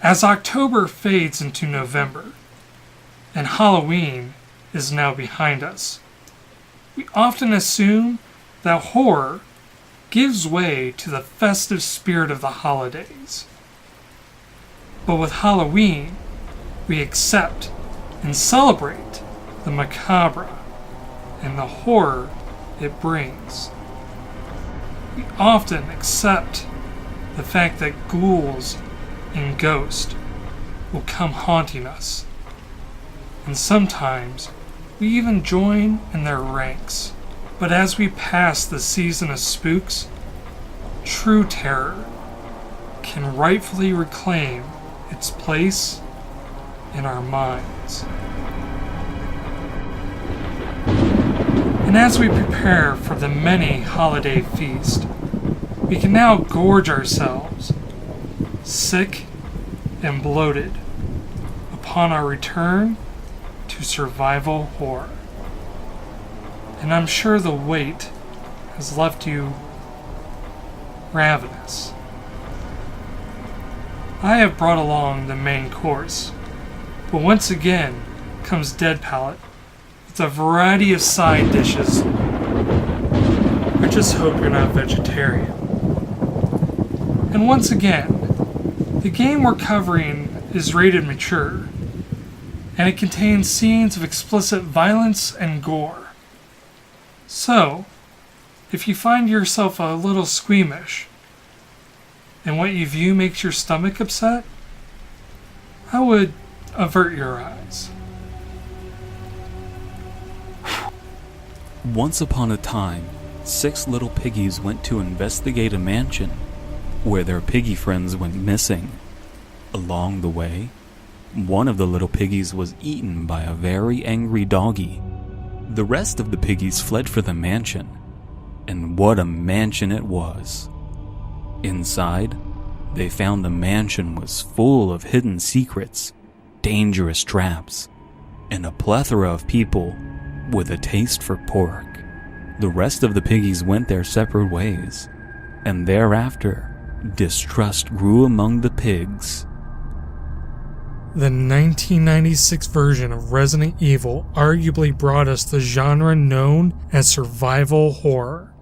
As October fades into November, and Halloween is now behind us, we often assume that horror gives way to the festive spirit of the holidays. But with Halloween, we accept and celebrate the macabre and the horror it brings. We often accept the fact that ghouls and ghosts will come haunting us, and sometimes we even join in their ranks. But as we pass the season of spooks, true terror can rightfully reclaim its place in our minds. And as we prepare for the many holiday feast, we can now gorge ourselves, sick and bloated, upon our return to survival horror. And I'm sure the wait has left you ravenous. I have brought along the main course, but once again comes Dead Palette with a variety of side dishes. I just hope you're not vegetarian. And once again, the game we're covering is rated mature, and it contains scenes of explicit violence and gore. So, if you find yourself a little squeamish, and what you view makes your stomach upset, I would avert your eyes. Once upon a time, 6 little piggies went to investigate a mansion where their piggy friends went missing. Along the way, one of the little piggies was eaten by a very angry doggy. The rest of the piggies fled for the mansion, and what a mansion it was. Inside, they found the mansion was full of hidden secrets, dangerous traps, and a plethora of people with a taste for pork. The rest of the piggies went their separate ways, and thereafter, distrust grew among the pigs. The 1996 version of Resident Evil arguably brought us the genre known as survival horror.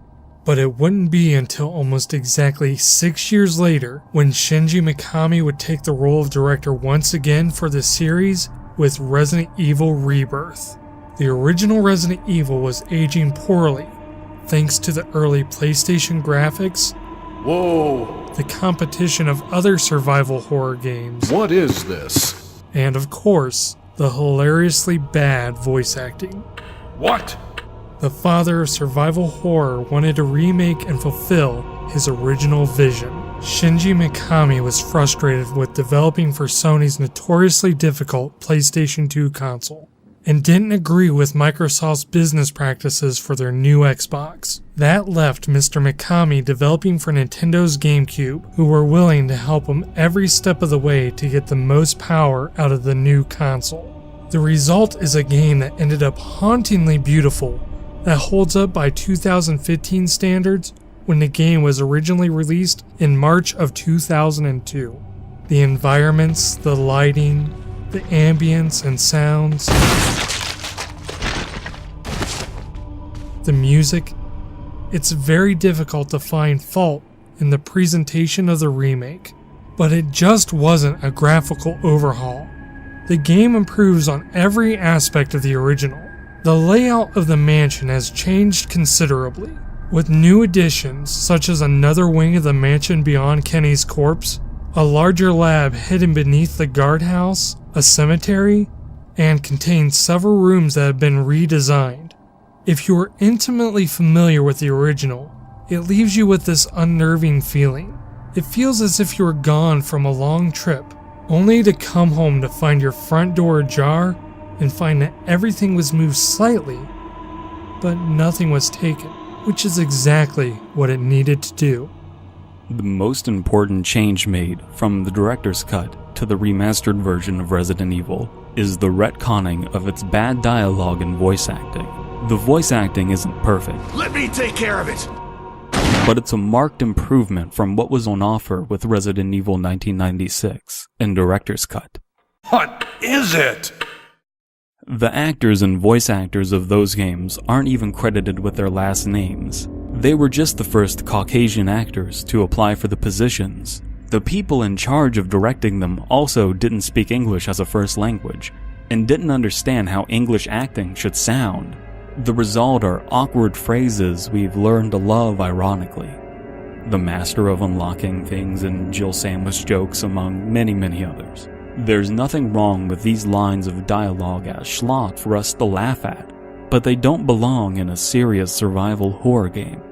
But it wouldn't be until almost exactly 6 years later when Shinji Mikami would take the role of director once again for the series with Resident Evil Rebirth. The original Resident Evil was aging poorly thanks to the early PlayStation graphics, the competition of other survival horror games, What is this? and of course, the hilariously bad voice acting. What? The father of survival horror wanted to remake and fulfill his original vision. Shinji Mikami was frustrated with developing for Sony's notoriously difficult PlayStation 2 console, and didn't agree with Microsoft's business practices for their new Xbox. That left Mr. Mikami developing for Nintendo's GameCube, who were willing to help him every step of the way to get the most power out of the new console. The result is a game that ended up hauntingly beautiful, that holds up by 2015 standards when the game was originally released in March of 2002. The environments, the lighting, the ambience and sounds, the music, it's very difficult to find fault in the presentation of the remake, but it just wasn't a graphical overhaul. The game improves on every aspect of the original. The layout of the mansion has changed considerably, with new additions such as another wing of the mansion beyond Kenny's corpse, a larger lab hidden beneath the guardhouse, a cemetery, and contains several rooms that have been redesigned. If you are intimately familiar with the original, it leaves you with this unnerving feeling. It feels as if you were gone from a long trip, only to come home to find your front door ajar and find that everything was moved slightly, but nothing was taken, which is exactly what it needed to do. The most important change made from the director's cut to the remastered version of Resident Evil is the retconning of its bad dialogue and voice acting. The voice acting isn't perfect. Let me take care of it! but it's a marked improvement from what was on offer with Resident Evil 1996 and Director's Cut. What is it? The actors and voice actors of those games aren't even credited with their last names. They were just the first Caucasian actors to apply for the positions. The people in charge of directing them also didn't speak English as a first language, and didn't understand how English acting should sound. The result are awkward phrases we've learned to love ironically. The master of unlocking things and Jill sandwich jokes among many others. There's nothing wrong with these lines of dialogue as schlock for us to laugh at, but they don't belong in a serious survival horror game.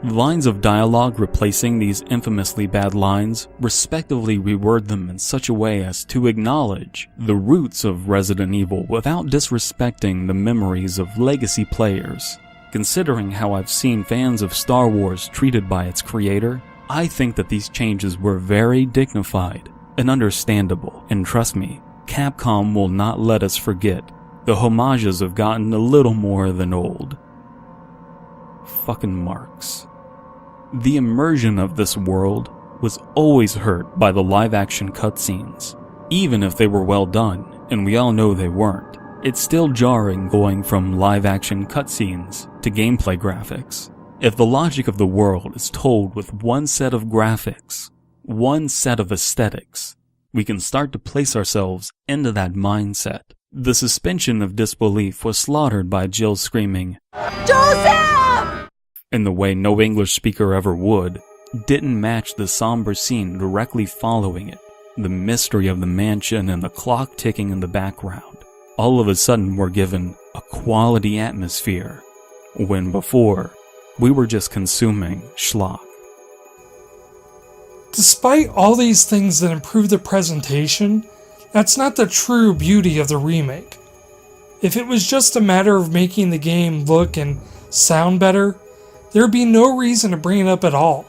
Lines of dialogue replacing these infamously bad lines respectively reword them in such a way as to acknowledge the roots of Resident Evil without disrespecting the memories of legacy players. Considering how I've seen fans of Star Wars treated by its creator, I think that these changes were very dignified and understandable, and trust me, Capcom will not let us forget. The homages have gotten a little more than old. Fucking marks. The immersion of this world was always hurt by the live-action cutscenes. Even if they were well done, and we all know they weren't, it's still jarring going from live-action cutscenes to gameplay graphics. If the logic of the world is told with one set of graphics, one set of aesthetics, we can start to place ourselves into that mindset. The suspension of disbelief was slaughtered by Jill screaming, "Joseph!" in the way no English speaker ever would, didn't match the somber scene directly following it. The mystery of the mansion and the clock ticking in the background. All of a sudden we're given a quality atmosphere, when before, we were just consuming schlock. Despite all these things that improve the presentation, that's not the true beauty of the remake. If it was just a matter of making the game look and sound better, there would be no reason to bring it up at all.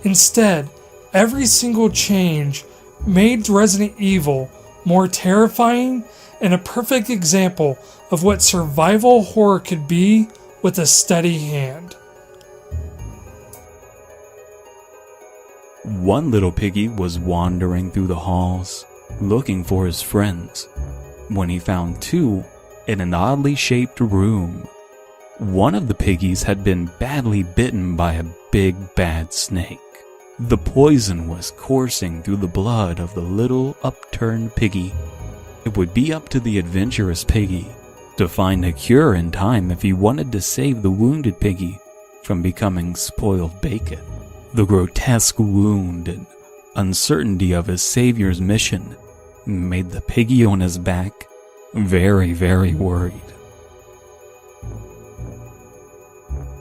Instead, every single change made Resident Evil more terrifying and a perfect example of what survival horror could be with a steady hand. One little piggy was wandering through the halls, looking for his friends, when he found two in an oddly shaped room. One of the piggies had been badly bitten by a big bad snake. The poison was coursing through the blood of the little upturned piggy. It would be up to the adventurous piggy to find a cure in time if he wanted to save the wounded piggy from becoming spoiled bacon. The grotesque wound and uncertainty of his savior's mission made the piggy on his back very worried.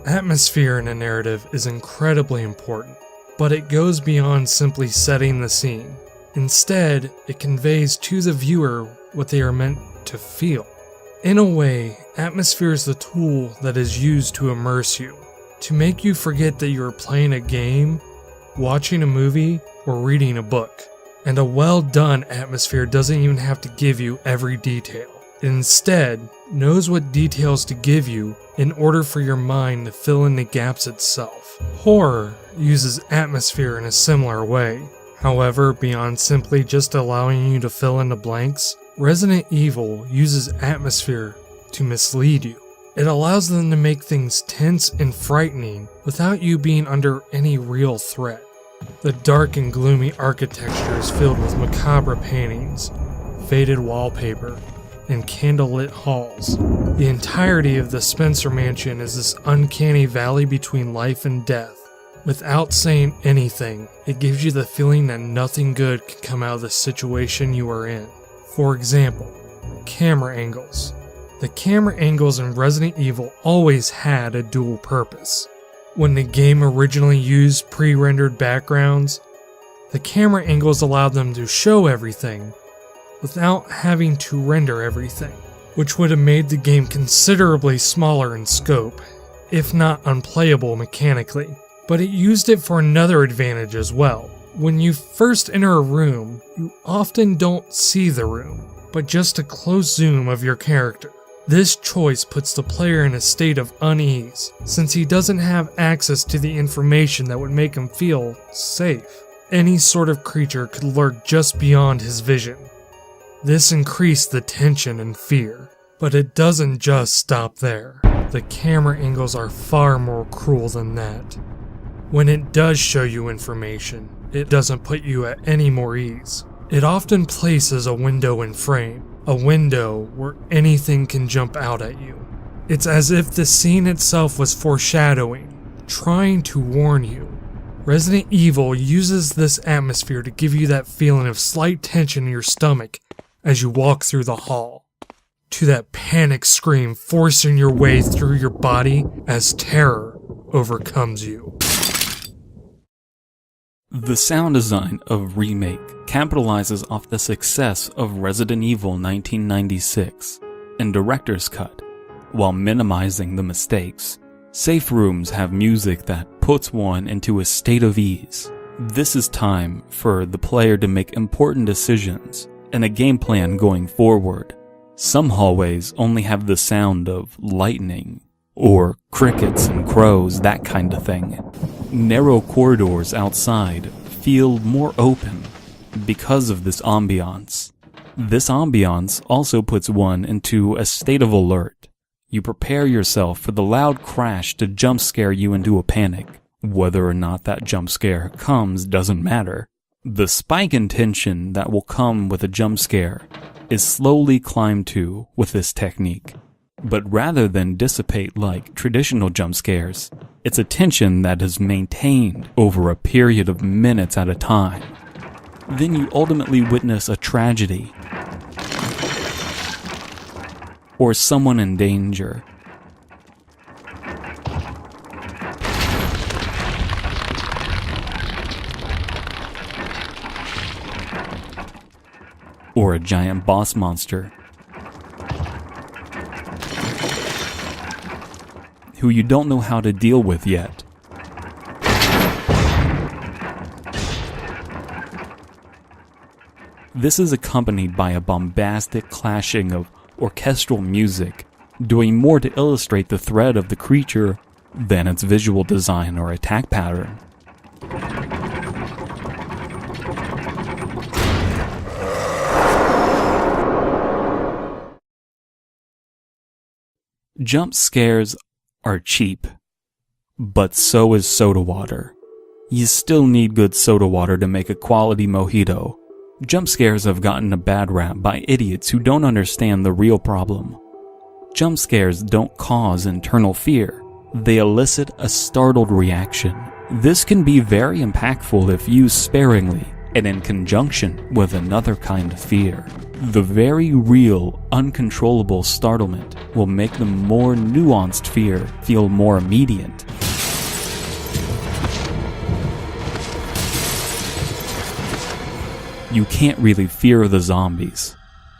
Atmosphere in a narrative is incredibly important, but it goes beyond simply setting the scene. Instead, it conveys to the viewer what they are meant to feel. In a way, atmosphere is the tool that is used to immerse you, to make you forget that you are playing a game, watching a movie, or reading a book. And a well-done atmosphere doesn't even have to give you every detail. It instead knows what details to give you in order for your mind to fill in the gaps itself. Horror uses atmosphere in a similar way. However, beyond simply just allowing you to fill in the blanks, Resident Evil uses atmosphere to mislead you. It allows them to make things tense and frightening without you being under any real threat. The dark and gloomy architecture is filled with macabre paintings, faded wallpaper, and candlelit halls. The entirety of the Spencer Mansion is this uncanny valley between life and death. Without saying anything, it gives you the feeling that nothing good can come out of the situation you are in. For example, camera angles. The camera angles in Resident Evil always had a dual purpose. When the game originally used pre-rendered backgrounds, the camera angles allowed them to show everything without having to render everything, which would have made the game considerably smaller in scope, if not unplayable mechanically. But it used it for another advantage as well. When you first enter a room, you often don't see the room, but just a close zoom of your character. This choice puts the player in a state of unease, since he doesn't have access to the information that would make him feel safe. Any sort of creature could lurk just beyond his vision. This increased the tension and fear, but it doesn't just stop there. The camera angles are far more cruel than that. When it does show you information, it doesn't put you at any more ease. It often places a window in frame, a window where anything can jump out at you. It's as if the scene itself was foreshadowing, trying to warn you. Resident Evil uses this atmosphere to give you that feeling of slight tension in your stomach as you walk through the hall, to that panic scream forcing your way through your body as terror overcomes you. The sound design of Remake capitalizes off the success of Resident Evil 1996 and Director's Cut, while minimizing the mistakes. Safe rooms have music that puts one into a state of ease. This is time for the player to make important decisions and a game plan going forward. Some hallways only have the sound of lightning, or crickets and crows, that kind of thing. Narrow corridors outside feel more open because of this ambiance. This ambiance also puts one into a state of alert. You prepare yourself for the loud crash to jump scare you into a panic. Whether or not that jump scare comes doesn't matter. The spike in tension that will come with a jump scare is slowly climbed to with this technique. But rather than dissipate like traditional jump scares, it's a tension that is maintained over a period of minutes at a time. Then you ultimately witness a tragedy, or someone in danger. Or a giant boss monster who you don't know how to deal with yet. This is accompanied by a bombastic clashing of orchestral music, doing more to illustrate the threat of the creature than its visual design or attack pattern. Jump scares are cheap, but so is soda water. You still need good soda water to make a quality mojito. Jump scares have gotten a bad rap by idiots who don't understand the real problem. Jump scares don't cause internal fear. They elicit a startled reaction. This can be very impactful if used sparingly and in conjunction with another kind of fear. The very real, uncontrollable startlement will make the more nuanced fear feel more immediate. You can't really fear the zombies.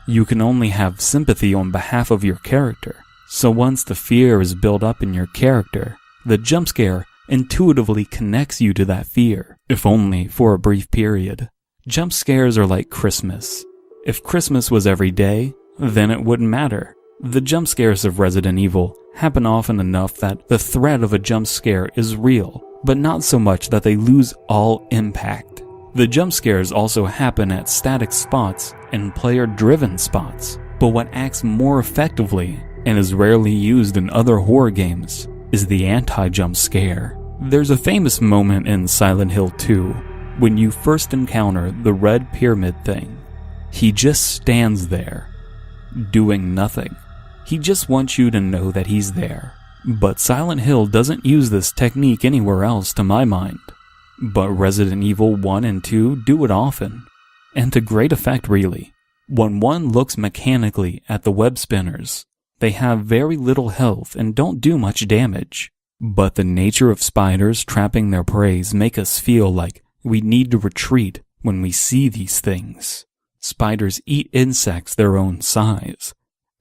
You can only have sympathy on behalf of your character. So once the fear is built up in your character, the jump scare intuitively connects you to that fear, if only for a brief period. Jump scares are like Christmas. If Christmas was every day, then it wouldn't matter. The jump scares of Resident Evil happen often enough that the threat of a jump scare is real, but not so much that they lose all impact. The jump scares also happen at static spots and player-driven spots, but what acts more effectively and is rarely used in other horror games is the anti-jump scare. There's a famous moment in Silent Hill 2 when you first encounter the red pyramid thing. He just stands there, doing nothing. He just wants you to know that he's there. But Silent Hill doesn't use this technique anywhere else to my mind. But Resident Evil 1 and 2 do it often, and to great effect really. When one looks mechanically at the web spinners, they have very little health and don't do much damage. But the nature of spiders trapping their prey make us feel like we need to retreat when we see these things. Spiders eat insects their own size,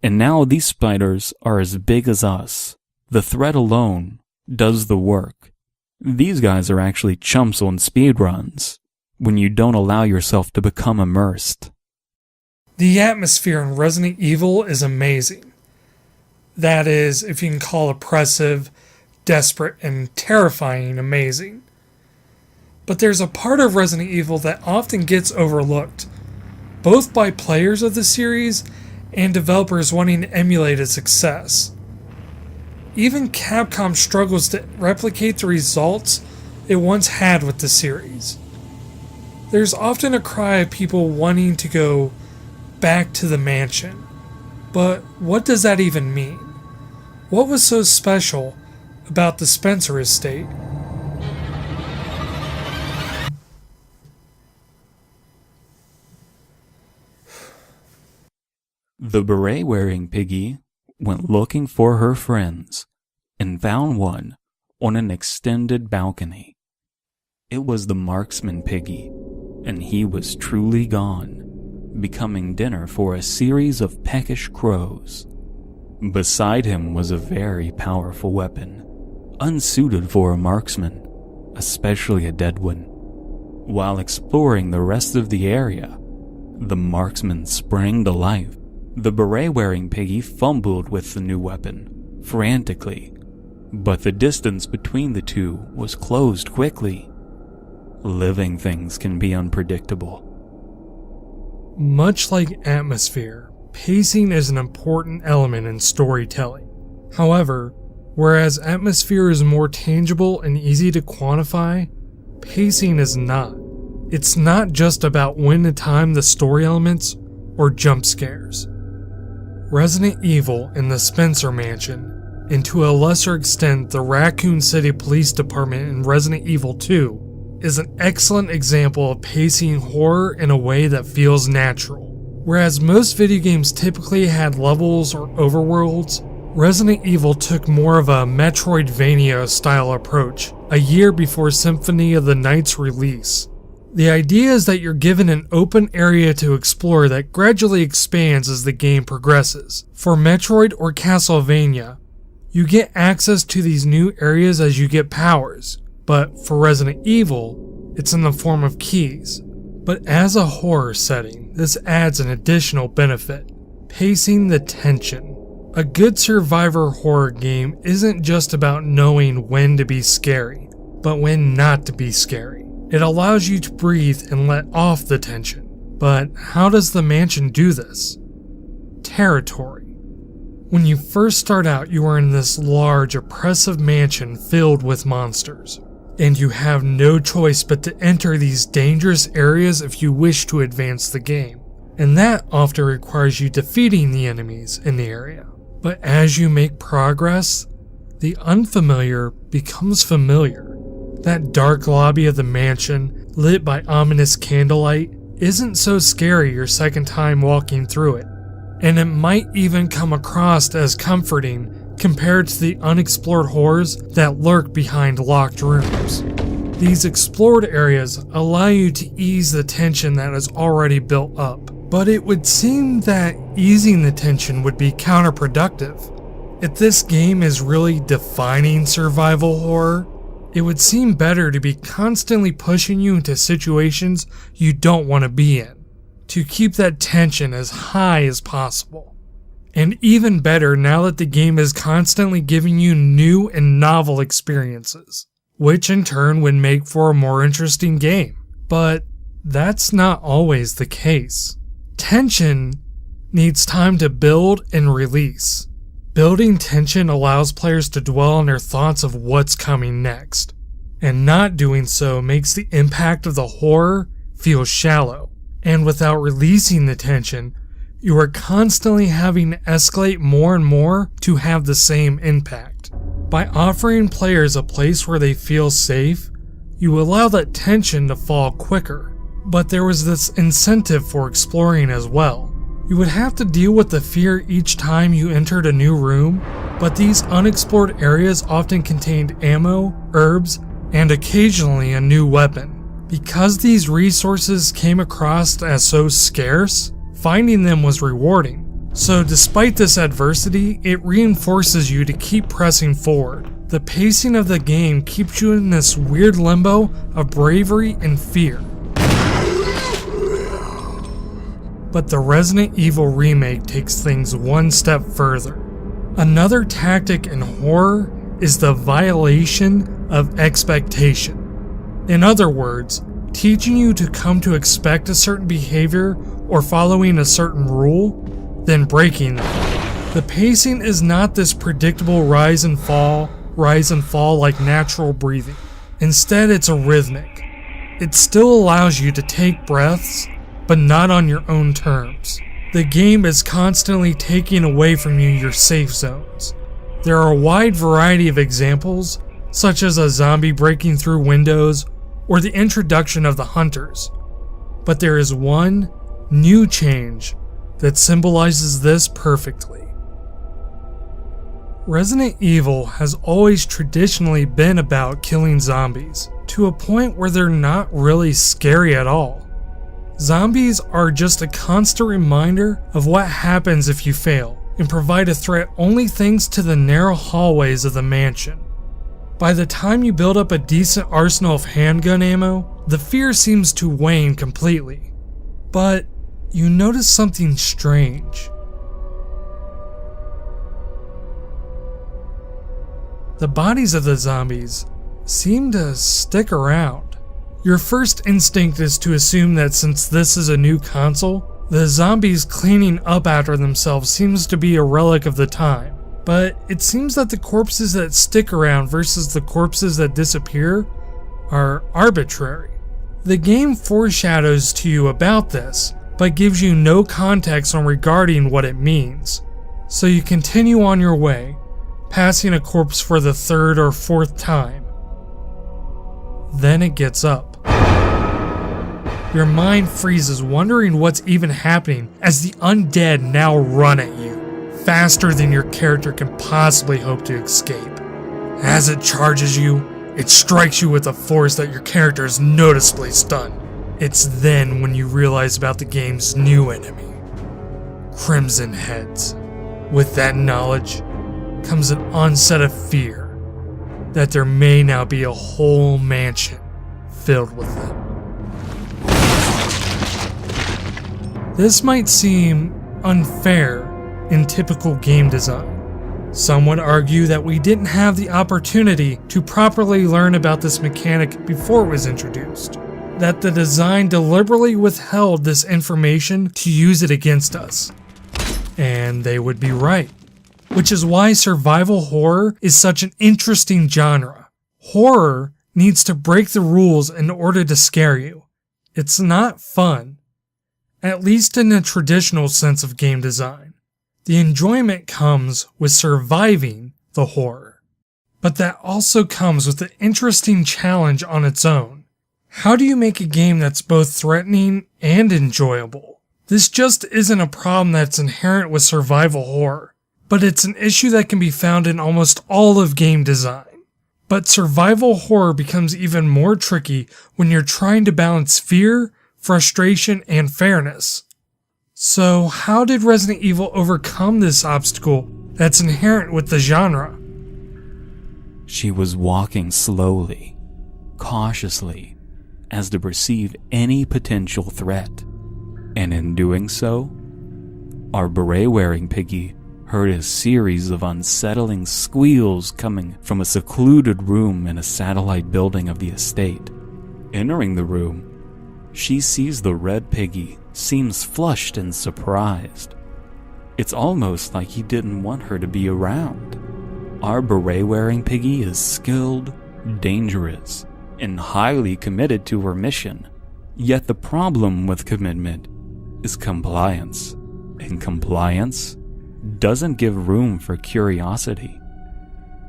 and now these spiders are as big as us. The threat alone does the work. These guys are actually chumps on speedruns when you don't allow yourself to become immersed. The atmosphere in Resident Evil is amazing. That is, if you can call oppressive, desperate, and terrifying amazing. But there's a part of Resident Evil that often gets overlooked, both by players of the series and developers wanting to emulate its success. Even Capcom struggles to replicate the results it once had with the series. There's often a cry of people wanting to go back to the mansion. But what does that even mean? What was so special about the Spencer estate? The beret-wearing piggy went looking for her friends and found one on an extended balcony. It was the marksman piggy, and he was truly gone, becoming dinner for a series of peckish crows. Beside him was a very powerful weapon, unsuited for a marksman, especially a dead one. While exploring the rest of the area, the marksman sprang to life. The beret-wearing piggy fumbled with the new weapon, frantically, but the distance between the two was closed quickly. Living things can be unpredictable. Much like atmosphere, pacing is an important element in storytelling. However, whereas atmosphere is more tangible and easy to quantify, pacing is not. It's not just about when to time the story elements or jump scares. Resident Evil in the Spencer Mansion, and to a lesser extent the Raccoon City Police Department in Resident Evil 2, is an excellent example of pacing horror in a way that feels natural. Whereas most video games typically had levels or overworlds, Resident Evil took more of a Metroidvania style approach a year before Symphony of the Night's release. The idea is that you're given an open area to explore that gradually expands as the game progresses. For Metroid or Castlevania, you get access to these new areas as you get powers, but for Resident Evil, it's in the form of keys. But as a horror setting, this adds an additional benefit: pacing the tension. A good survivor horror game isn't just about knowing when to be scary, but when not to be scary. It allows you to breathe and let off the tension. But how does the mansion do this? Territory. When you first start out, you are in this large, oppressive mansion filled with monsters, and you have no choice but to enter these dangerous areas if you wish to advance the game. And that often requires you defeating the enemies in the area. But as you make progress, the unfamiliar becomes familiar. That dark lobby of the mansion, lit by ominous candlelight, isn't so scary your second time walking through it, and it might even come across as comforting compared to the unexplored horrors that lurk behind locked rooms. These explored areas allow you to ease the tension that is already built up, but it would seem that easing the tension would be counterproductive. If this game is really defining survival horror, it would seem better to be constantly pushing you into situations you don't want to be in, to keep that tension as high as possible. And even better now that the game is constantly giving you new and novel experiences, which in turn would make for a more interesting game. But that's not always the case. Tension needs time to build and release. Building tension allows players to dwell on their thoughts of what's coming next, and not doing so makes the impact of the horror feel shallow. And without releasing the tension, you are constantly having to escalate more and more to have the same impact. By offering players a place where they feel safe, you allow that tension to fall quicker. But there was this incentive for exploring as well. You would have to deal with the fear each time you entered a new room, but these unexplored areas often contained ammo, herbs, and occasionally a new weapon. Because these resources came across as so scarce, finding them was rewarding. So despite this adversity, it reinforces you to keep pressing forward. The pacing of the game keeps you in this weird limbo of bravery and fear. But the Resident Evil Remake takes things one step further. Another tactic in horror is the violation of expectation. In other words, teaching you to come to expect a certain behavior or following a certain rule, then breaking them. The pacing is not this predictable rise and fall like natural breathing. Instead, it's a rhythmic. It still allows you to take breaths, but not on your own terms. The game is constantly taking away from you your safe zones. There are a wide variety of examples, such as a zombie breaking through windows or the introduction of the hunters. But there is one new change that symbolizes this perfectly. Resident Evil has always traditionally been about killing zombies, to a point where they're not really scary at all. Zombies are just a constant reminder of what happens if you fail, and provide a threat only thanks to the narrow hallways of the mansion. By the time you build up a decent arsenal of handgun ammo, the fear seems to wane completely. But you notice something strange. The bodies of the zombies seem to stick around. Your first instinct is to assume that since this is a new console, the zombies cleaning up after themselves seems to be a relic of the time. But it seems that the corpses that stick around versus the corpses that disappear are arbitrary. The game foreshadows to you about this, but gives you no context on regarding what it means. So you continue on your way, passing a corpse for the third or fourth time. Then it gets up. Your mind freezes, wondering what's even happening as the undead now run at you, faster than your character can possibly hope to escape. As it charges you, it strikes you with a force that your character is noticeably stunned. It's then when you realize about the game's new enemy, Crimson Heads. With that knowledge comes an onset of fear that there may now be a whole mansion filled with them. This might seem unfair in typical game design. Some would argue that we didn't have the opportunity to properly learn about this mechanic before it was introduced, that the design deliberately withheld this information to use it against us. And they would be right. Which is why survival horror is such an interesting genre. Horror needs to break the rules in order to scare you. It's not fun, at least in a traditional sense of game design. The enjoyment comes with surviving the horror. But that also comes with an interesting challenge on its own. How do you make a game that's both threatening and enjoyable? This just isn't a problem that's inherent with survival horror, but it's an issue that can be found in almost all of game design. But survival horror becomes even more tricky when you're trying to balance fear, frustration, and fairness. So how did Resident Evil overcome this obstacle that's inherent with the genre? She was walking slowly, cautiously, as to perceive any potential threat. And in doing so, our beret-wearing piggy heard a series of unsettling squeals coming from a secluded room in a satellite building of the estate. Entering the room, she sees the red piggy seems flushed and surprised. It's almost like he didn't want her to be around. Our beret-wearing piggy is skilled, dangerous, and highly committed to her mission. Yet the problem with commitment is compliance, and compliance doesn't give room for curiosity.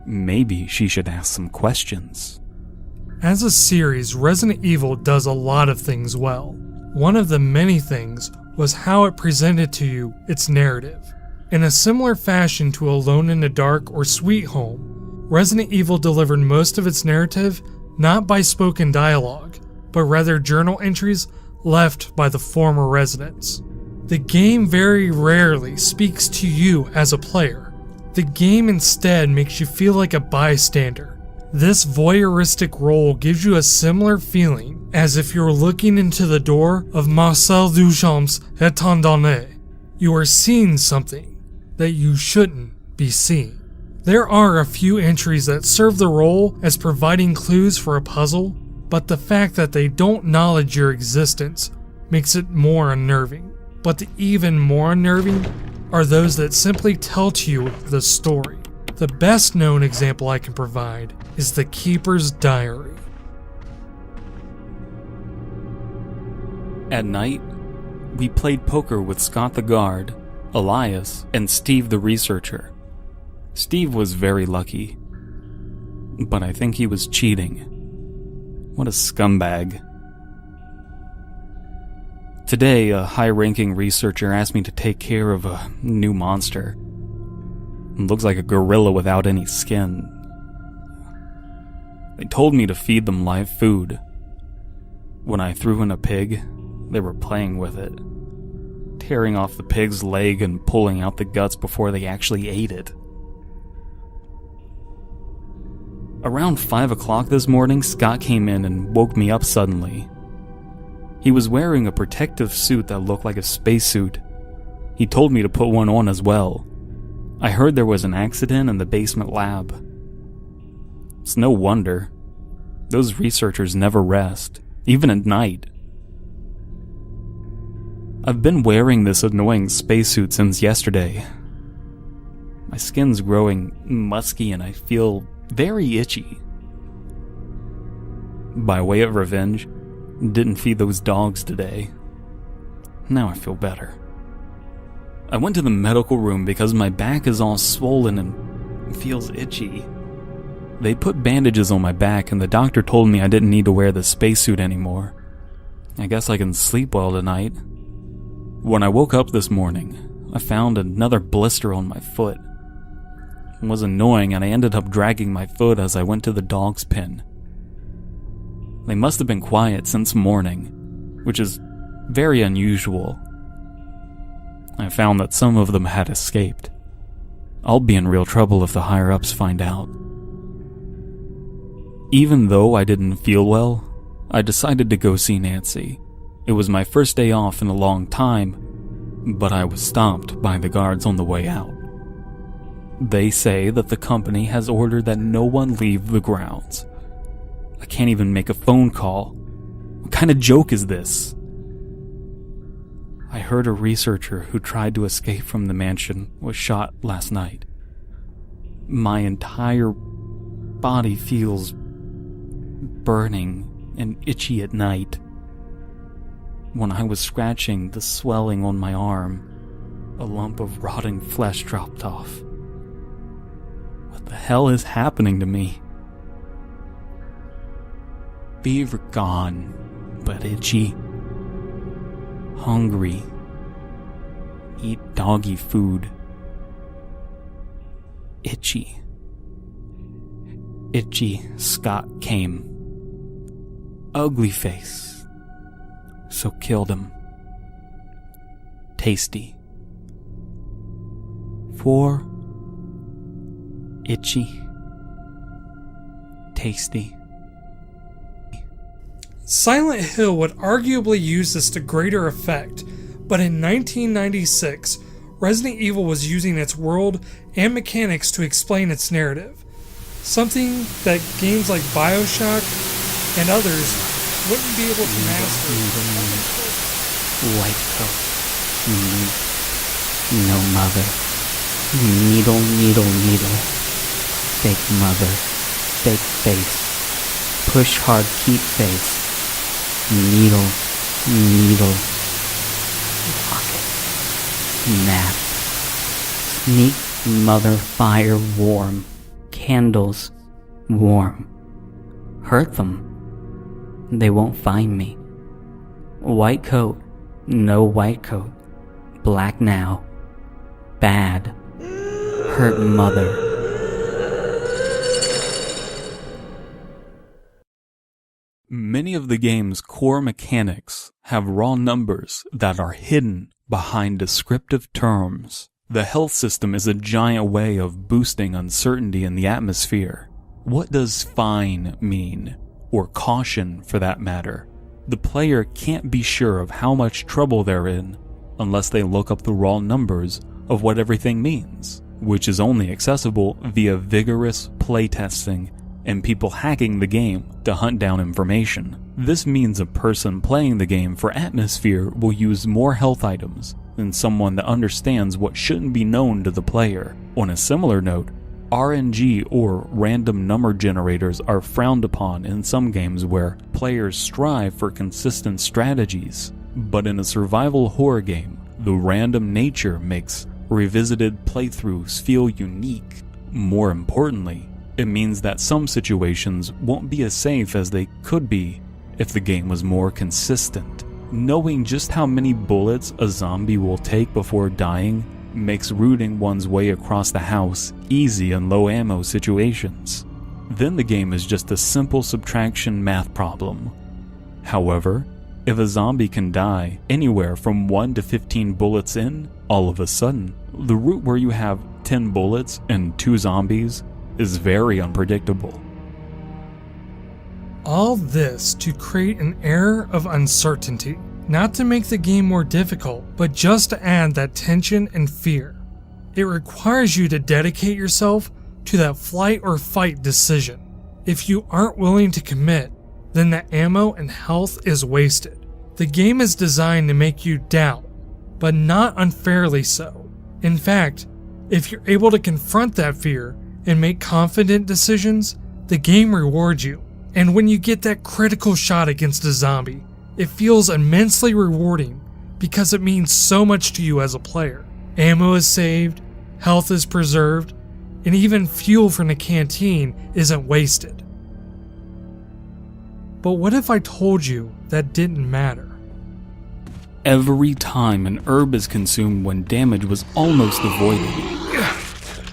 Maybe she should ask some questions. As a series, Resident Evil does a lot of things well. One of the many things was how it presented to you its narrative. In a similar fashion to Alone in the Dark or Sweet Home, Resident Evil delivered most of its narrative not by spoken dialogue, but rather journal entries left by the former residents. The game very rarely speaks to you as a player. The game instead makes you feel like a bystander. This voyeuristic role gives you a similar feeling as if you're looking into the door of Marcel Duchamp's Étant donné. You are seeing something that you shouldn't be seen. There are a few entries that serve the role as providing clues for a puzzle, but the fact that they don't acknowledge your existence makes it more unnerving. But the even more unnerving are those that simply tell to you the story. The best known example I can provide is The Keeper's Diary. At night, we played poker with Scott the guard, Elias, and Steve the researcher. Steve was very lucky, but I think he was cheating. What a scumbag. Today, a high-ranking researcher asked me to take care of a new monster. It looks like a gorilla without any skin. They told me to feed them live food. When I threw in a pig, they were playing with it, tearing off the pig's leg and pulling out the guts before they actually ate it. Around 5 o'clock this morning, Scott came in and woke me up suddenly. He was wearing a protective suit that looked like a spacesuit. He told me to put one on as well. I heard there was an accident in the basement lab. It's no wonder. Those researchers never rest, even at night. I've been wearing this annoying spacesuit since yesterday. My skin's growing musky and I feel very itchy. By way of revenge, didn't feed those dogs today. Now I feel better. I went to the medical room because my back is all swollen and feels itchy. They put bandages on my back and the doctor told me I didn't need to wear the spacesuit anymore. I guess I can sleep well tonight. When I woke up this morning, I found another blister on my foot. It was annoying and I ended up dragging my foot as I went to the dog's pen. They must have been quiet since morning, which is very unusual. I found that some of them had escaped. I'll be in real trouble if the higher-ups find out. Even though I didn't feel well, I decided to go see Nancy. It was my first day off in a long time, but I was stopped by the guards on the way out. They say that the company has ordered that no one leave the grounds. I can't even make a phone call. What kind of joke is this? I heard a researcher who tried to escape from the mansion was shot last night. My entire body feels burning and itchy at night. When I was scratching the swelling on my arm, a lump of rotting flesh dropped off. What the hell is happening to me? Fever gone, but itchy. Hungry. Eat doggy food. Itchy. Itchy Scott came. Ugly face. So killed him. Tasty. 4. Itchy. Tasty. Silent Hill would arguably use this to greater effect, but in 1996, Resident Evil was using its world and mechanics to explain its narrative, something that games like BioShock and others wouldn't be able to master. White coat. No mother. Needle, needle, needle. Fake mother. Fake face. Push hard, keep face. Needle, needle. Pocket. Nap. Sneak, mother, fire, warm. Candles, warm. Hurt them. They won't find me. White coat, no white coat. Black now. Bad. Hurt mother. Many of the game's core mechanics have raw numbers that are hidden behind descriptive terms. The health system is a giant way of boosting uncertainty in the atmosphere. What does fine mean? Or caution, for that matter? The player can't be sure of how much trouble they're in unless they look up the raw numbers of what everything means. which is only accessible via vigorous playtesting and people hacking the game to hunt down information. This means a person playing the game for atmosphere will use more health items than someone that understands what shouldn't be known to the player. On a similar note, RNG or random number generators are frowned upon in some games where players strive for consistent strategies. But in a survival horror game, the random nature makes revisited playthroughs feel unique. More importantly, it means that some situations won't be as safe as they could be if the game was more consistent. Knowing just how many bullets a zombie will take before dying makes rooting one's way across the house easy in low ammo situations. Then the game is just a simple subtraction math problem. However, if a zombie can die anywhere from 1 to 15 bullets in, all of a sudden, the route where you have 10 bullets and 2 zombies is very unpredictable. All this to create an air of uncertainty, not to make the game more difficult, but just to add that tension and fear. It requires you to dedicate yourself to that flight or fight decision. If you aren't willing to commit, then the ammo and health is wasted. The game is designed to make you doubt, but not unfairly so. In fact, if you're able to confront that fear and make confident decisions, the game rewards you. And when you get that critical shot against a zombie, it feels immensely rewarding because it means so much to you as a player. Ammo is saved, health is preserved, and even fuel from the canteen isn't wasted. But what if I told you that didn't matter? Every time an herb is consumed when damage was almost avoided,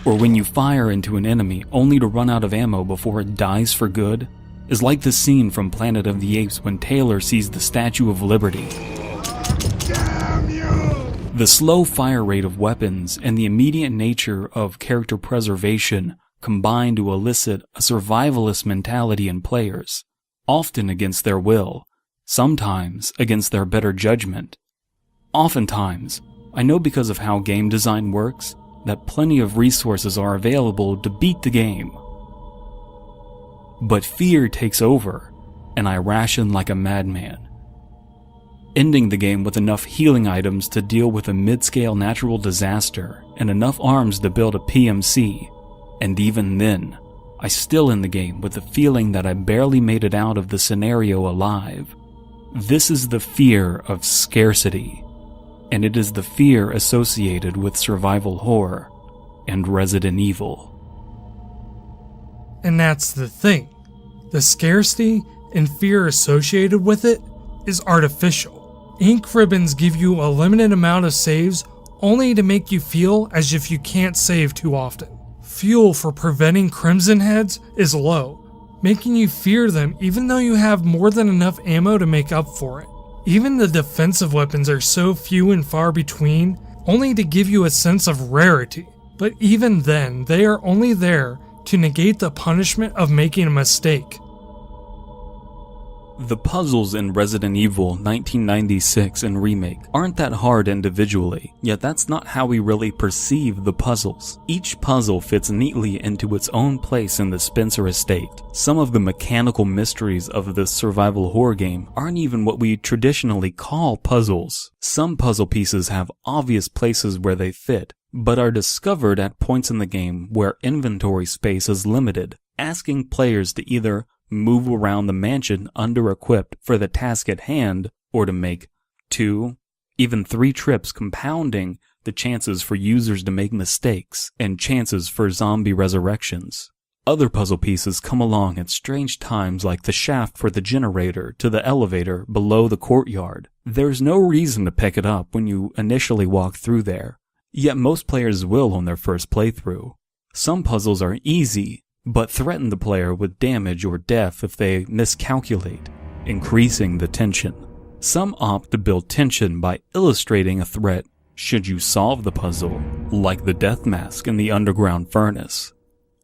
or when you fire into an enemy only to run out of ammo before it dies for good, is like the scene from Planet of the Apes when Taylor sees the Statue of Liberty. Damn you! The slow fire rate of weapons and the immediate nature of character preservation combine to elicit a survivalist mentality in players, often against their will, sometimes against their better judgment. Oftentimes, I know because of how game design works, that plenty of resources are available to beat the game. But fear takes over, and I ration like a madman, ending the game with enough healing items to deal with a mid-scale natural disaster and enough arms to build a PMC, and even then, I still end the game with the feeling that I barely made it out of the scenario alive. This is the fear of scarcity, and it is the fear associated with survival horror and Resident Evil. And that's the thing. The scarcity and fear associated with it is artificial. Ink ribbons give you a limited amount of saves only to make you feel as if you can't save too often. Fuel for preventing crimson heads is low, making you fear them even though you have more than enough ammo to make up for it. Even the defensive weapons are so few and far between, only to give you a sense of rarity. But even then, they are only there to negate the punishment of making a mistake. The puzzles in Resident Evil 1996 and Remake aren't that hard individually, yet that's not how we really perceive the puzzles. Each puzzle fits neatly into its own place in the Spencer estate. Some of the mechanical mysteries of this survival horror game aren't even what we traditionally call puzzles. Some puzzle pieces have obvious places where they fit, but are discovered at points in the game where inventory space is limited, asking players to either move around the mansion under-equipped for the task at hand, or to make 2, even 3 trips, compounding the chances for users to make mistakes and chances for zombie resurrections. Other puzzle pieces come along at strange times, like the shaft for the generator to the elevator below the courtyard. There's no reason to pick it up when you initially walk through there, yet most players will on their first playthrough. Some puzzles are easy, but threaten the player with damage or death if they miscalculate, increasing the tension. Some opt to build tension by illustrating a threat should you solve the puzzle, like the death mask in the underground furnace.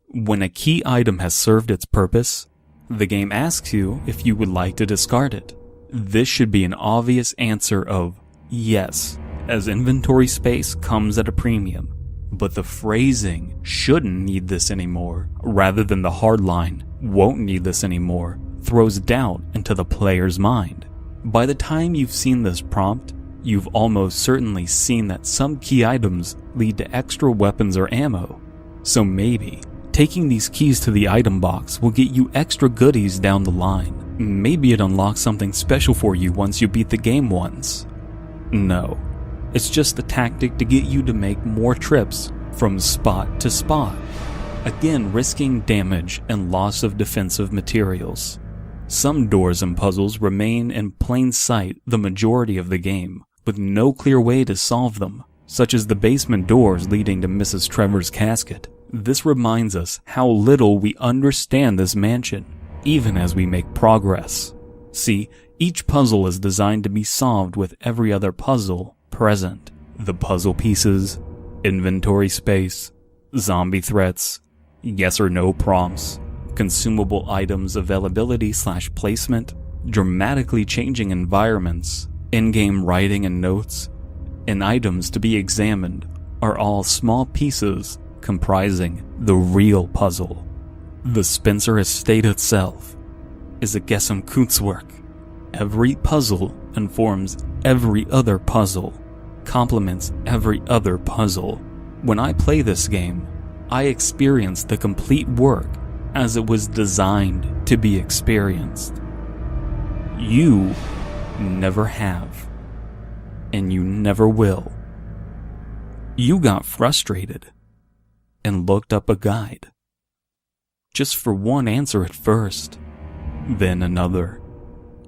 When a key item has served its purpose, the game asks you if you would like to discard it. This should be an obvious answer of yes, as inventory space comes at a premium. But the phrasing "shouldn't need this anymore" rather than the hard line "won't need this anymore" throws doubt into the player's mind. By the time you've seen this prompt, you've almost certainly seen that some key items lead to extra weapons or ammo. So maybe taking these keys to the item box will get you extra goodies down the line. Maybe it unlocks something special for you once you beat the game once. No, it's just a tactic to get you to make more trips from spot to spot, again risking damage and loss of defensive materials. Some doors and puzzles remain in plain sight the majority of the game, with no clear way to solve them, such as the basement doors leading to Mrs. Trevor's casket. This reminds us how little we understand this mansion, even as we make progress. See, each puzzle is designed to be solved with every other puzzle present. The puzzle pieces, inventory space, zombie threats, yes or no prompts, consumable items availability/placement, dramatically changing environments, in-game writing and notes, and items to be examined are all small pieces comprising the real puzzle. The Spencer estate itself is a Gesem Kunstwerk. Every puzzle informs every other puzzle, complements every other puzzle. When I play this game, I experience the complete work as it was designed to be experienced. You never have, and you never will. You got frustrated and looked up a guide, just for one answer at first, then another,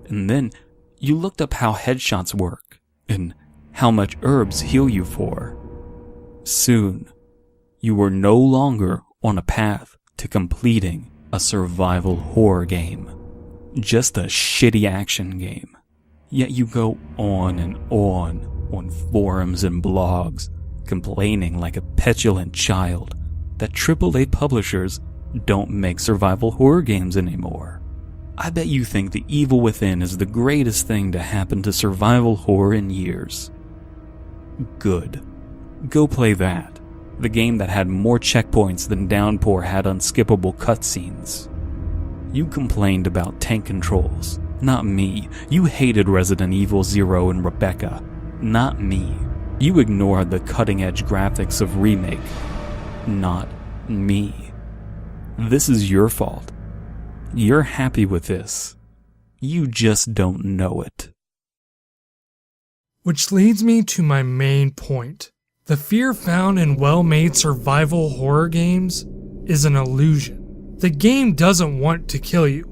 and then you looked up how headshots work and how much herbs heal you for. Soon, you were no longer on a path to completing a survival horror game, just a shitty action game. Yet you go on and on forums and blogs, complaining like a petulant child that AAA publishers don't make survival horror games anymore. I bet you think The Evil Within is the greatest thing to happen to survival horror in years. Good. Go play that. The game that had more checkpoints than Downpour had unskippable cutscenes. You complained about tank controls. Not me. You hated Resident Evil 0 and Rebecca. Not me. You ignored the cutting-edge graphics of Remake. Not me. This is your fault. You're happy with this. You just don't know it. Which leads me to my main point. The fear found in well-made survival horror games is an illusion. The game doesn't want to kill you.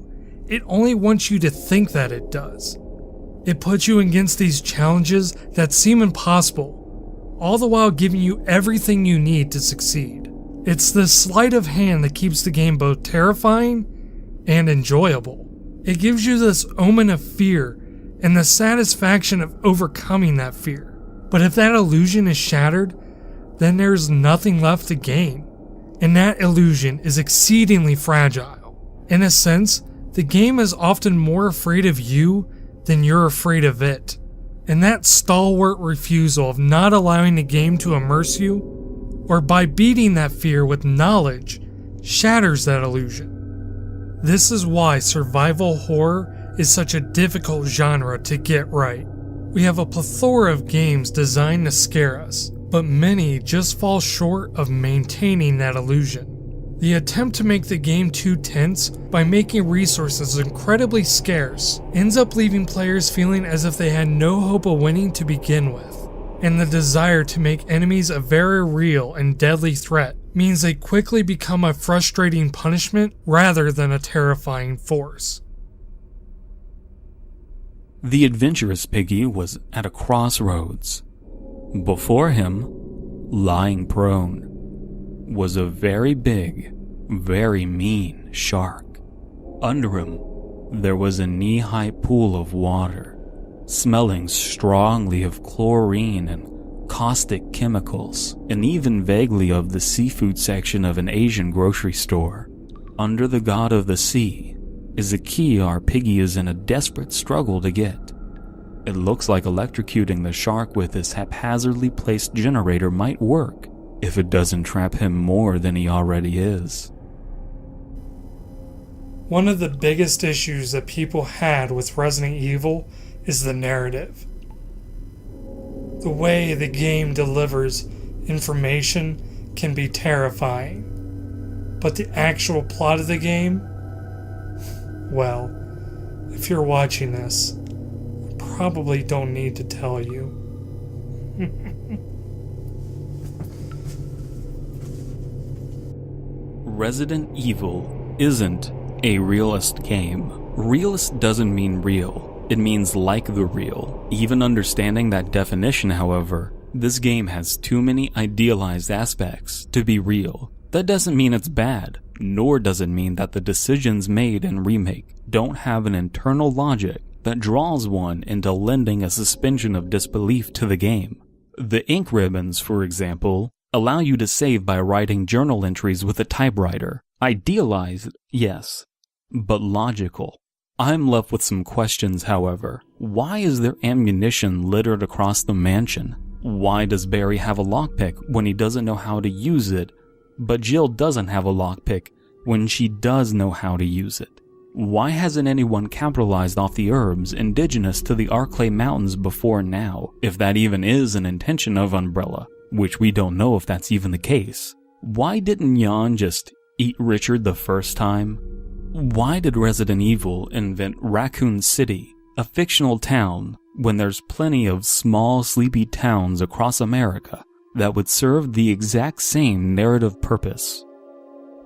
It only wants you to think that it does. It puts you against these challenges that seem impossible, all the while giving you everything you need to succeed. It's this sleight of hand that keeps the game both terrifying and enjoyable. It gives you this omen of fear and the satisfaction of overcoming that fear. But if that illusion is shattered, then there's nothing left to gain. And that illusion is exceedingly fragile. In a sense, the game is often more afraid of you than you're afraid of it. And that stalwart refusal of not allowing the game to immerse you, or by beating that fear with knowledge, shatters that illusion. This is why survival horror is such a difficult genre to get right. We have a plethora of games designed to scare us, but many just fall short of maintaining that illusion. The attempt to make the game too tense by making resources incredibly scarce ends up leaving players feeling as if they had no hope of winning to begin with. And the desire to make enemies a very real and deadly threat means they quickly become a frustrating punishment rather than a terrifying force. The adventurous Piggy was at a crossroads. Before him, lying prone, was a very big, very mean shark. Under him, there was a knee-high pool of water, smelling strongly of chlorine and caustic chemicals, and even vaguely of the seafood section of an Asian grocery store. Under the god of the sea is a key our Piggy is in a desperate struggle to get. It looks like electrocuting the shark with this haphazardly placed generator might work, if it doesn't trap him more than he already is. One of the biggest issues that people had with Resident Evil is the narrative. The way the game delivers information can be terrifying, but the actual plot of the game, well, if you're watching this, I probably don't need to tell you. Resident Evil isn't a realist game. Realist doesn't mean real. It means like the real. Even understanding that definition, however, this game has too many idealized aspects to be real. That doesn't mean it's bad, nor does it mean that the decisions made in Remake don't have an internal logic that draws one into lending a suspension of disbelief to the game. The ink ribbons, for example, allow you to save by writing journal entries with a typewriter. Idealized, yes, but logical. I'm left with some questions, however. Why is there ammunition littered across the mansion? Why does Barry have a lockpick when he doesn't know how to use it, but Jill doesn't have a lockpick when she does know how to use it? Why hasn't anyone capitalized off the herbs indigenous to the Arklay Mountains before now, if that even is an intention of Umbrella, which we don't know if that's even the case? Why didn't Jan just eat Richard the first time? Why did Resident Evil invent Raccoon City, a fictional town, when there's plenty of small, sleepy towns across America that would serve the exact same narrative purpose?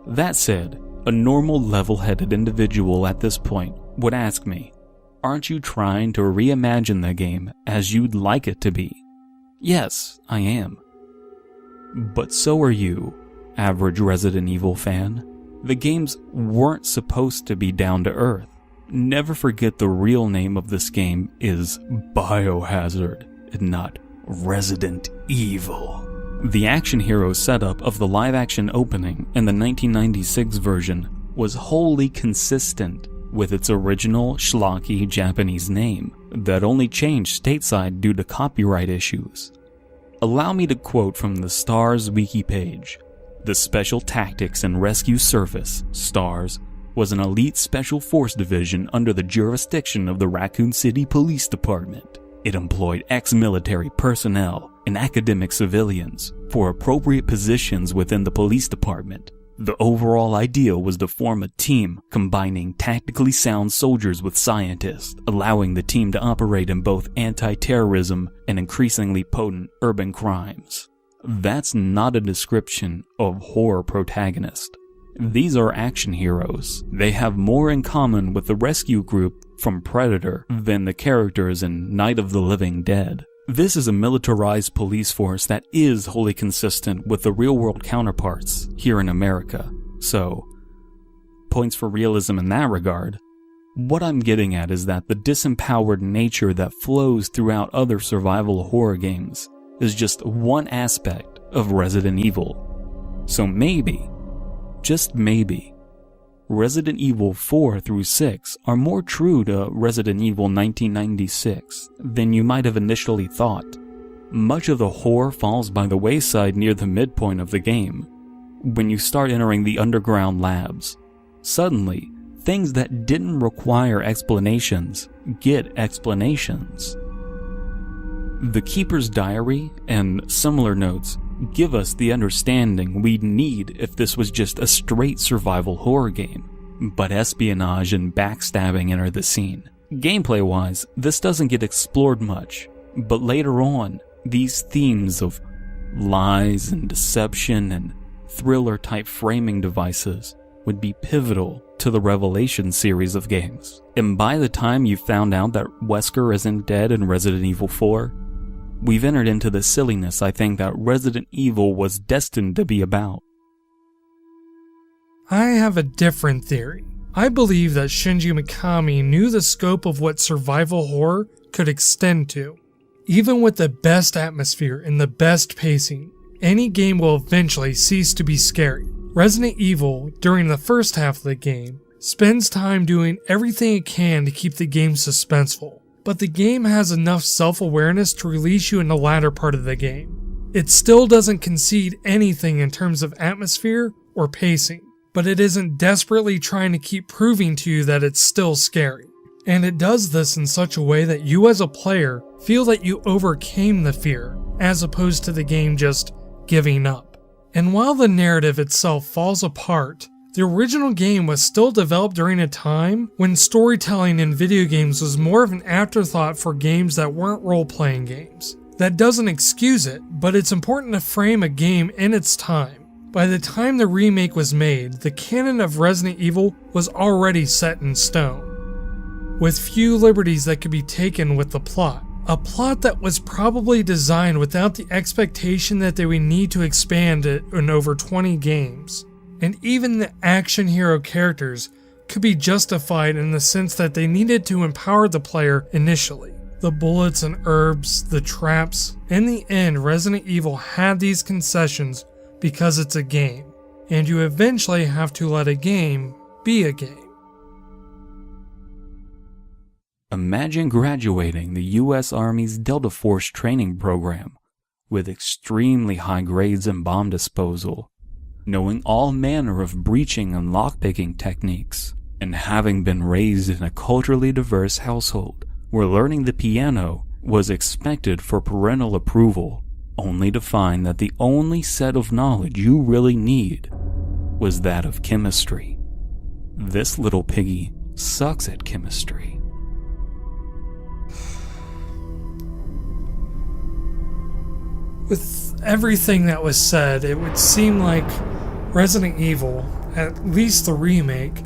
That said, a normal, level-headed individual at this point would ask me, aren't you trying to reimagine the game as you'd like it to be? Yes, I am. But so are you, average Resident Evil fan. The games weren't supposed to be down to earth. Never forget the real name of this game is Biohazard, and not Resident Evil. The action hero setup of the live-action opening in the 1996 version was wholly consistent with its original schlocky Japanese name that only changed stateside due to copyright issues. Allow me to quote from the STARS wiki page. The Special Tactics and Rescue Service, STARS, was an elite special force division under the jurisdiction of the Raccoon City Police Department. It employed ex-military personnel and academic civilians for appropriate positions within the police department. The overall idea was to form a team combining tactically sound soldiers with scientists, allowing the team to operate in both anti-terrorism and increasingly potent urban crimes. That's not a description of horror protagonist. These are action heroes. They have more in common with the rescue group from Predator than the characters in Night of the Living Dead. This is a militarized police force that is wholly consistent with the real-world counterparts here in America. So, points for realism in that regard. What I'm getting at is that the disempowered nature that flows throughout other survival horror games is just one aspect of Resident Evil. So maybe, just maybe, Resident Evil 4 through 6 are more true to Resident Evil 1996 than you might have initially thought. Much of the horror falls by the wayside near the midpoint of the game. When you start entering the underground labs, suddenly, things that didn't require explanations get explanations. The Keeper's Diary and similar notes give us the understanding we'd need if this was just a straight survival horror game, but espionage and backstabbing enter the scene. Gameplay-wise, this doesn't get explored much, but later on, these themes of lies and deception and thriller-type framing devices would be pivotal to the Revelation series of games. And by the time you found out that Wesker isn't dead in Resident Evil 4, we've entered into the silliness I think that Resident Evil was destined to be about. I have a different theory. I believe that Shinji Mikami knew the scope of what survival horror could extend to. Even with the best atmosphere and the best pacing, any game will eventually cease to be scary. Resident Evil, during the first half of the game, spends time doing everything it can to keep the game suspenseful. But the game has enough self-awareness to release you in the latter part of the game. It still doesn't concede anything in terms of atmosphere or pacing, but it isn't desperately trying to keep proving to you that it's still scary. And it does this in such a way that you as a player feel that you overcame the fear, as opposed to the game just giving up. And while the narrative itself falls apart, the original game was still developed during a time when storytelling in video games was more of an afterthought for games that weren't role-playing games. That doesn't excuse it, but it's important to frame a game in its time. By the time the remake was made, the canon of Resident Evil was already set in stone, with few liberties that could be taken with the plot. A plot that was probably designed without the expectation that they would need to expand it in over 20 games. And even the action hero characters could be justified in the sense that they needed to empower the player initially. The bullets and herbs, the traps. In the end, Resident Evil had these concessions because it's a game, and you eventually have to let a game be a game. Imagine graduating the U.S. Army's Delta Force training program with extremely high grades in bomb disposal, knowing all manner of breaching and lockpicking techniques, and having been raised in a culturally diverse household where learning the piano was expected for parental approval, only to find that the only set of knowledge you really need was that of chemistry. This little piggy sucks at chemistry. With everything that was said, it would seem like Resident Evil, at least the remake,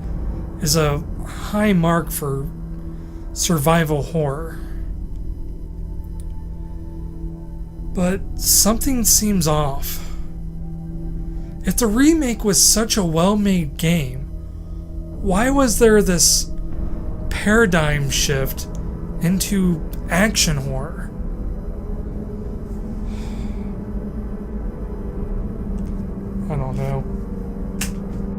is a high mark for survival horror. But something seems off. If the remake was such a well-made game, why was there this paradigm shift into action horror? I don't know.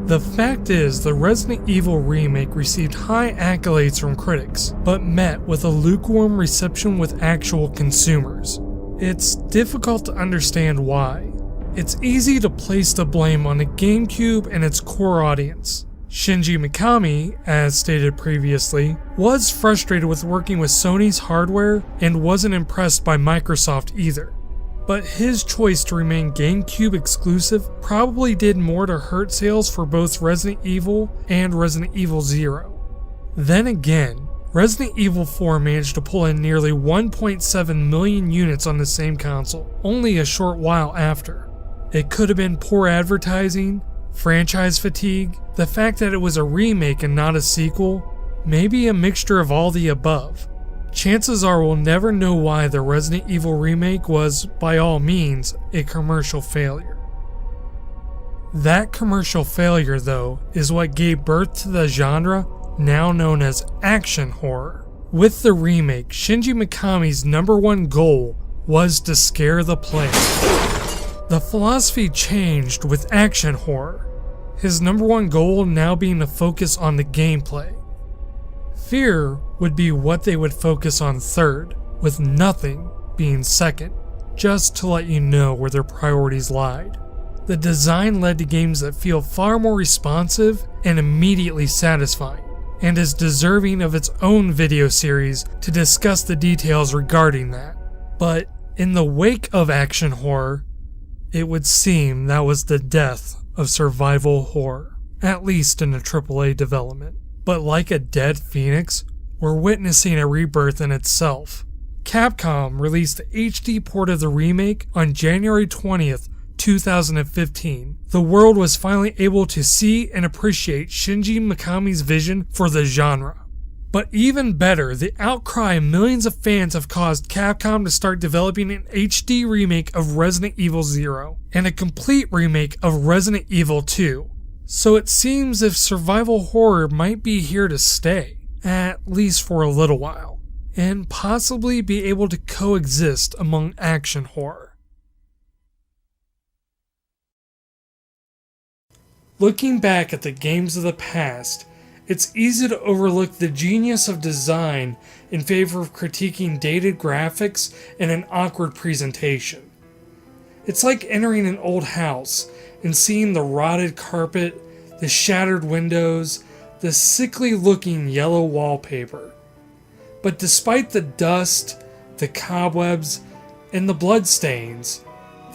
The fact is, the Resident Evil remake received high accolades from critics, but met with a lukewarm reception with actual consumers. It's difficult to understand why. It's easy to place the blame on the GameCube and its core audience. Shinji Mikami, as stated previously, was frustrated with working with Sony's hardware and wasn't impressed by Microsoft either. But his choice to remain GameCube exclusive probably did more to hurt sales for both Resident Evil and Resident Evil 0. Then again, Resident Evil 4 managed to pull in nearly 1.7 million units on the same console, only a short while after. It could have been poor advertising, franchise fatigue, the fact that it was a remake and not a sequel, maybe a mixture of all the above. Chances are we'll never know why the Resident Evil remake was, by all means, a commercial failure. That commercial failure, though, is what gave birth to the genre now known as action horror. With the remake, Shinji Mikami's #1 goal was to scare the player. The philosophy changed with action horror, his #1 goal now being to focus on the gameplay. Fear would be what they would focus on third, with nothing being second, just to let you know where their priorities lied. The design led to games that feel far more responsive and immediately satisfying, and is deserving of its own video series to discuss the details regarding that. But in the wake of action horror, it would seem that was the death of survival horror, at least in a AAA development. But like a dead phoenix, we're witnessing a rebirth in itself. Capcom released the HD port of the remake on January 20th, 2015. The world was finally able to see and appreciate Shinji Mikami's vision for the genre. But even better, the outcry of millions of fans have caused Capcom to start developing an HD remake of Resident Evil 0 and a complete remake of Resident Evil 2. So it seems if survival horror might be here to stay, at least for a little while, and possibly be able to coexist among action horror. Looking back at the games of the past, it's easy to overlook the genius of design in favor of critiquing dated graphics and an awkward presentation. It's like entering an old house and seeing the rotted carpet, the shattered windows, the sickly looking yellow wallpaper. But despite the dust, the cobwebs, and the bloodstains,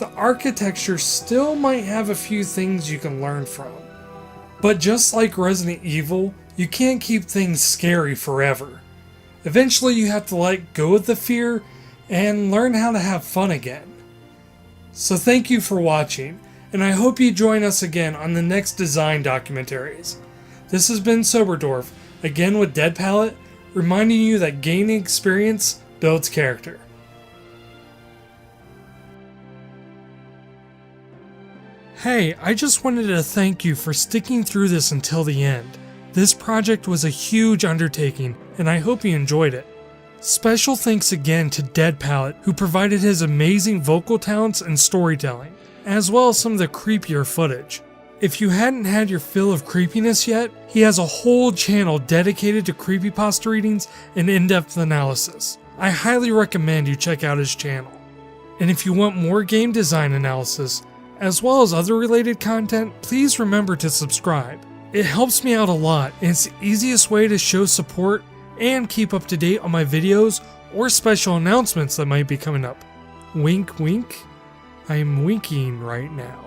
the architecture still might have a few things you can learn from. But just like Resident Evil, you can't keep things scary forever. Eventually you have to let go of the fear and learn how to have fun again. So thank you for watching, and I hope you join us again on the next design documentaries. This has been Soberdorf, again with Dead Palette, reminding you that gaining experience builds character. Hey, I just wanted to thank you for sticking through this until the end. This project was a huge undertaking, and I hope you enjoyed it. Special thanks again to Dead Palette, who provided his amazing vocal talents and storytelling, as well as some of the creepier footage. If you hadn't had your fill of creepiness yet, he has a whole channel dedicated to creepypasta readings and in-depth analysis. I highly recommend you check out his channel. And if you want more game design analysis, as well as other related content, please remember to subscribe. It helps me out a lot, and it's the easiest way to show support and keep up to date on my videos or special announcements that might be coming up. Wink wink, I'm winking right now.